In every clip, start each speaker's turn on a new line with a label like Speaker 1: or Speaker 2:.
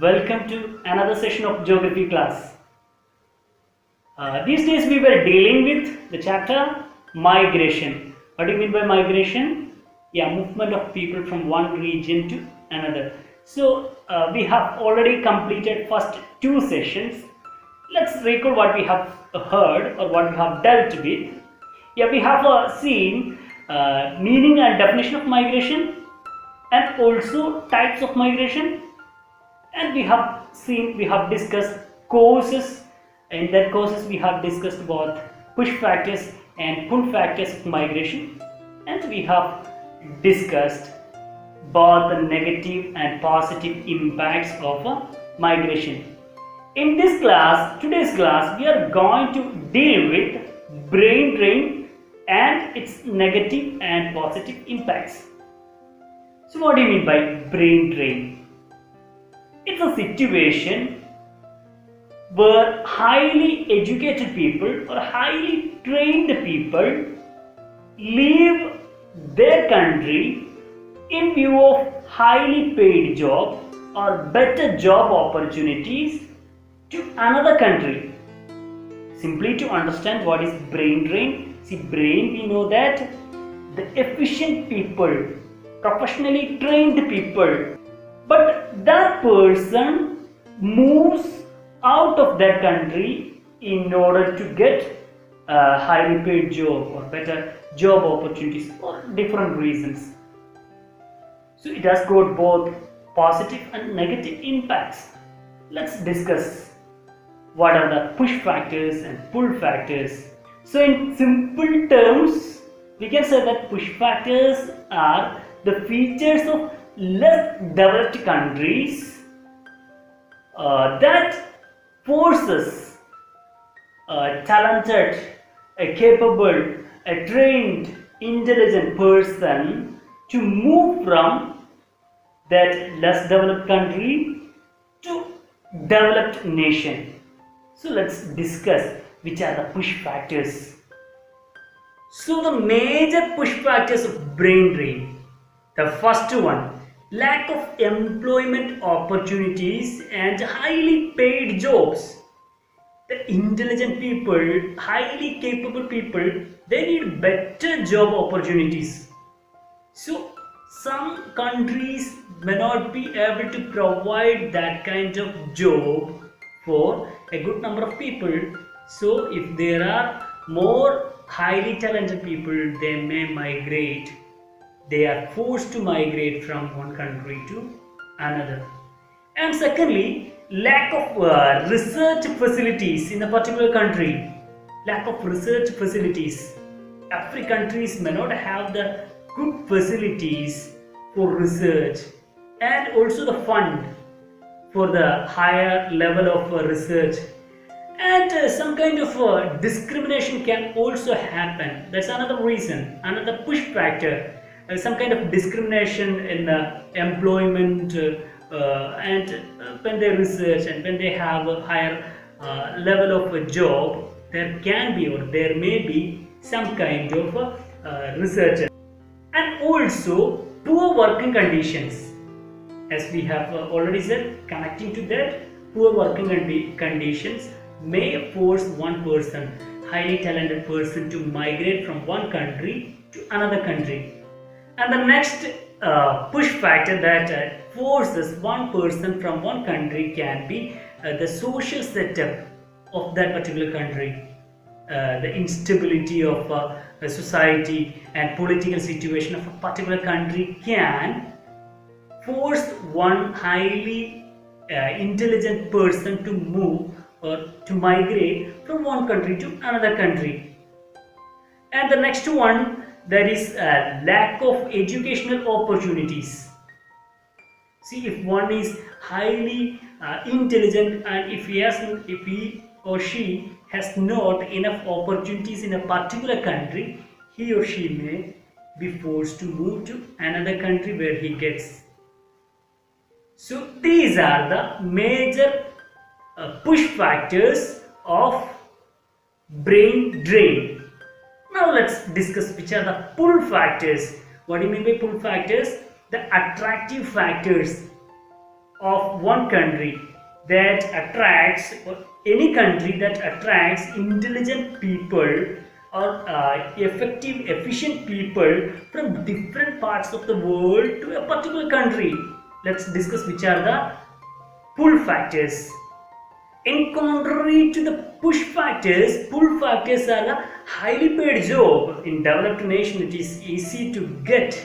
Speaker 1: Welcome to another session of geography class. These days we were dealing with the chapter migration. What do you mean by migration? Yeah, movement of people from one region to another. So we have already completed first two sessions. Let's recall what we have heard or what we have dealt with. Yeah, we have seen meaning and definition of migration and also types of migration. And we have discussed causes. In that causes we have discussed both push factors and pull factors of migration, and we have discussed both the negative and positive impacts of migration. In this class, today's class, we are going to deal with brain drain and its negative and positive impacts. So what do you mean by brain drain? It's a situation where highly educated people or highly trained people leave their country in view of highly paid job or better job opportunities to another country. Simply to understand what is brain drain. See, brain, we know that the efficient people, professionally trained people, but that person moves out of that country in order to get a highly paid job or better job opportunities for different reasons. So it has got both positive and negative impacts. Let's discuss what are the push factors and pull factors. So in simple terms, we can say that push factors are the features of less developed countries that forces a talented, a capable, a trained, intelligent person to move from that less developed country to developed nation. So let's discuss which are the push factors. So the major push factors of brain drain. The first one, lack of employment opportunities and highly paid jobs. The intelligent people, highly capable people, they need better job opportunities. So some countries may not be able to provide that kind of job for a good number of people. So if there are more highly talented people, they may migrate. They are forced to migrate from one country to another. And secondly, lack of research facilities in a particular country. Lack of research facilities. Every countries may not have the good facilities for research and also the fund for the higher level of research. And some kind of discrimination can also happen. That's another reason, another push factor. Some kind of discrimination in employment and when they research and when they have a higher level of a job, there can be or there may be some kind of research. And also poor working conditions, as we have already said, connecting to that, poor working conditions may force one person, highly talented person, to migrate from one country to another country. And the next push factor that forces one person from one country can be the social setup of that particular country. The instability of a society and political situation of a particular country can force one highly intelligent person to move or to migrate from one country to another country. And the next one, there is a lack of educational opportunities. See, if one is highly intelligent and if he or she has not enough opportunities in a particular country, he or she may be forced to move to another country where he gets. So these are the major push factors of brain drain. Now let's discuss which are the pull factors. What do you mean by pull factors? The attractive factors of one country that attracts, or any country that attracts intelligent people or effective, efficient people from different parts of the world to a particular country. Let's discuss which are the pull factors. In contrary to the pull factors are a highly paid job. In developed nation, it is easy to get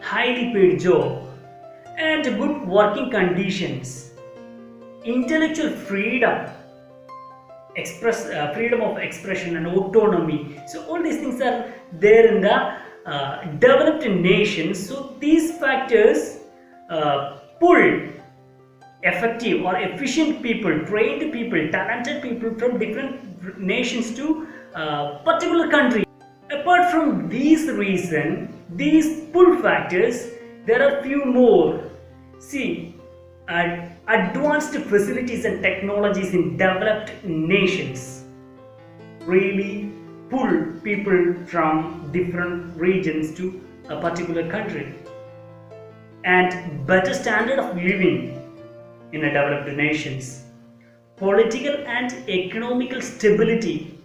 Speaker 1: highly paid job and good working conditions, intellectual freedom, freedom of expression and autonomy. So all these things are there in the developed nations. So these factors pull effective or efficient people, trained people, talented people from different nations to particular country. Apart from these reasons, these pull factors, there are few more. See, advanced facilities and technologies in developed nations really pull people from different regions to a particular country. And better standard of living in a developed nations, political and economical stability,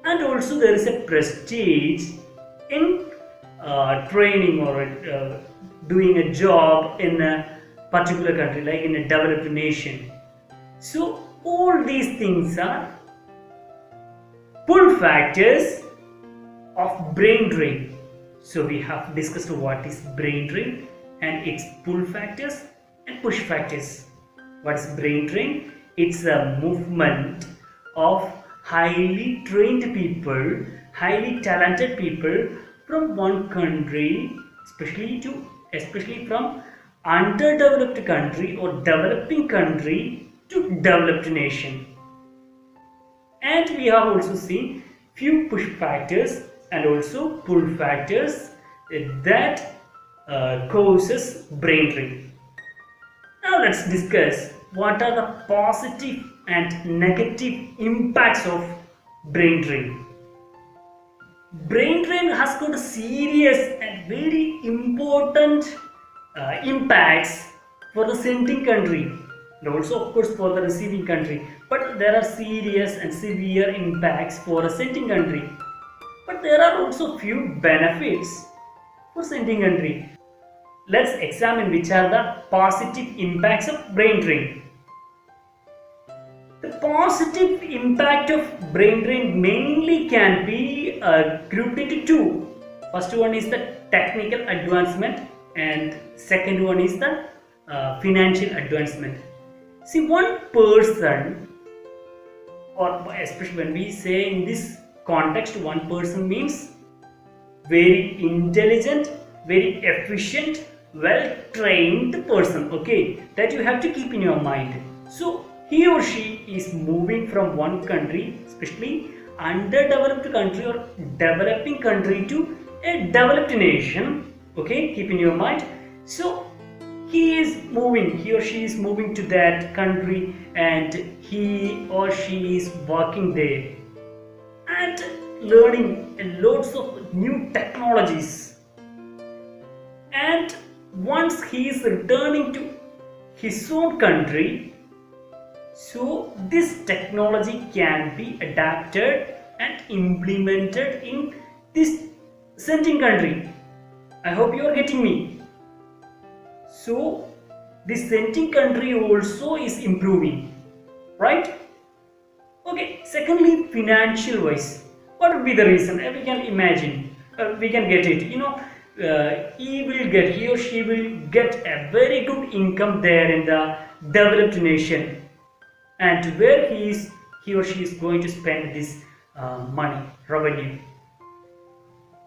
Speaker 1: and also there is a prestige in training or doing a job in a particular country, like in a developed nation. So all these things are pull factors of brain drain. So we have discussed what is brain drain and its pull factors and push factors. What is brain drain? It's a movement of highly trained people, highly talented people from one country, especially from underdeveloped country or developing country to developed nation. And we have also seen few push factors and also pull factors that causes brain drain. Now let's discuss what are the positive and negative impacts of brain drain. Brain drain has got serious and very important impacts for the sending country and also of course for the receiving country, but there are serious and severe impacts for a sending country, but there are also few benefits for sending country. Let's examine which are the positive impacts of brain drain. The positive impact of brain drain mainly can be grouped into two. First one is the technical advancement and second one is the financial advancement. See, one person, or especially when we say in this context, one person means very intelligent, very efficient, well trained person, okay, that you have to keep in your mind. So he or she is moving from one country, especially underdeveloped country or developing country, to a developed nation, okay, keep in your mind. So he or she is moving to that country and he or she is working there and learning lots of new technologies. And once he is returning to his own country, so this technology can be adapted and implemented in this sending country. I hope you are getting me. So this sending country also is improving, right? Okay, secondly, financial wise, what would be the reason? We can imagine, we can get it, he or she will get a very good income there in the developed nation, and where he or she is going to spend this money, revenue,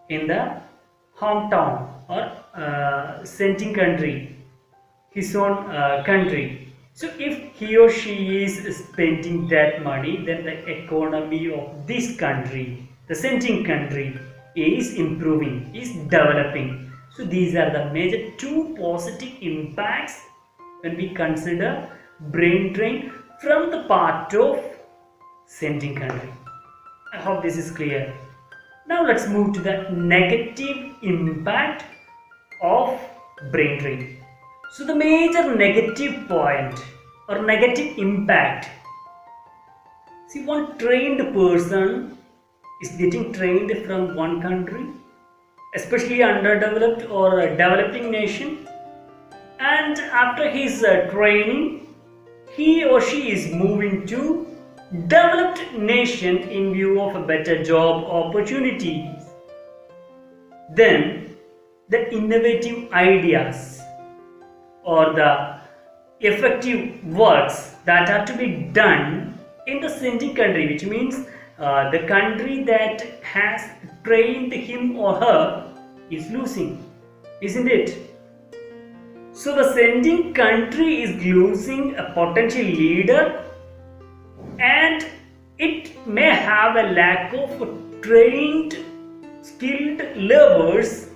Speaker 1: in the hometown or sending country, his own country. So if he or she is spending that money, then the economy of this country, the sending country, is improving, is developing. So these are the major two positive impacts when we consider brain drain from the part of sending country. I hope this is clear. Now let's move to the negative impact of brain drain. So the major negative point or negative impact. See, one trained person is getting trained from one country, especially underdeveloped or a developing nation, and after his training, he or she is moving to developed nation in view of a better job opportunities. Then the innovative ideas or the effective works that are to be done in the sending country, which means the country that has trained him or her is losing, isn't it? So the sending country is losing a potential leader, and it may have a lack of trained, skilled laborers,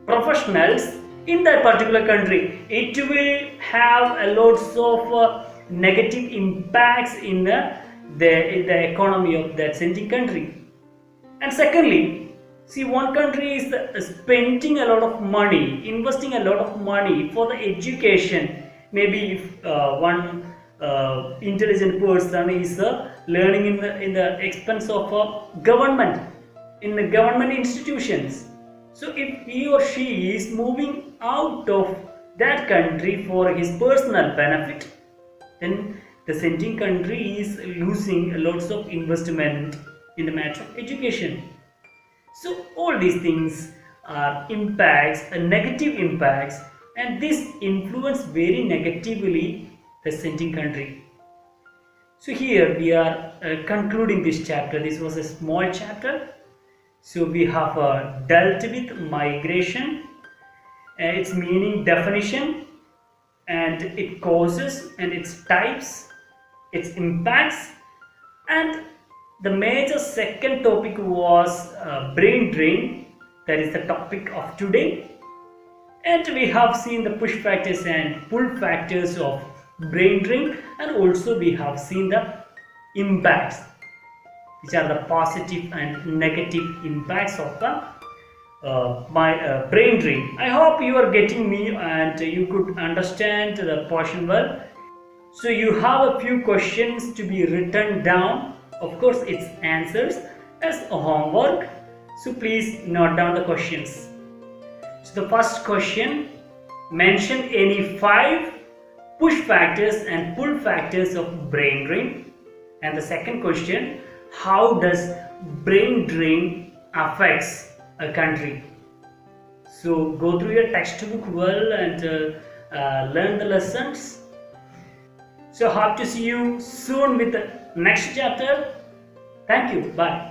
Speaker 1: professionals in that particular country. It will have a lots of negative impacts in the economy of that sending country. And secondly, see, one country is spending a lot of money, investing a lot of money for the education. Maybe if one intelligent person is learning in the expense of government, in the government institutions. So if he or she is moving out of that country for his personal benefit, then the sending country is losing lots of investment in the matter of education. So all these things are impacts, negative impacts, and this influence very negatively the sending country. So here we are concluding this chapter. This was a small chapter. So we have dealt with migration, its meaning, definition, and its causes and its types, its impacts, and the major second topic was brain drain. That is the topic of today. And we have seen the push factors and pull factors of brain drain, and also we have seen the impacts, which are the positive and negative impacts of the brain drain. I hope you are getting me and you could understand the portion well. So you have a few questions to be written down. Of course, its answers as a homework. So please note down the questions. So the first question, mention any 5 push factors and pull factors of brain drain. And the second question, how does brain drain affects a country? So go through your textbook well and learn the lessons. So hope to see you soon with the next chapter. Thank you. Bye.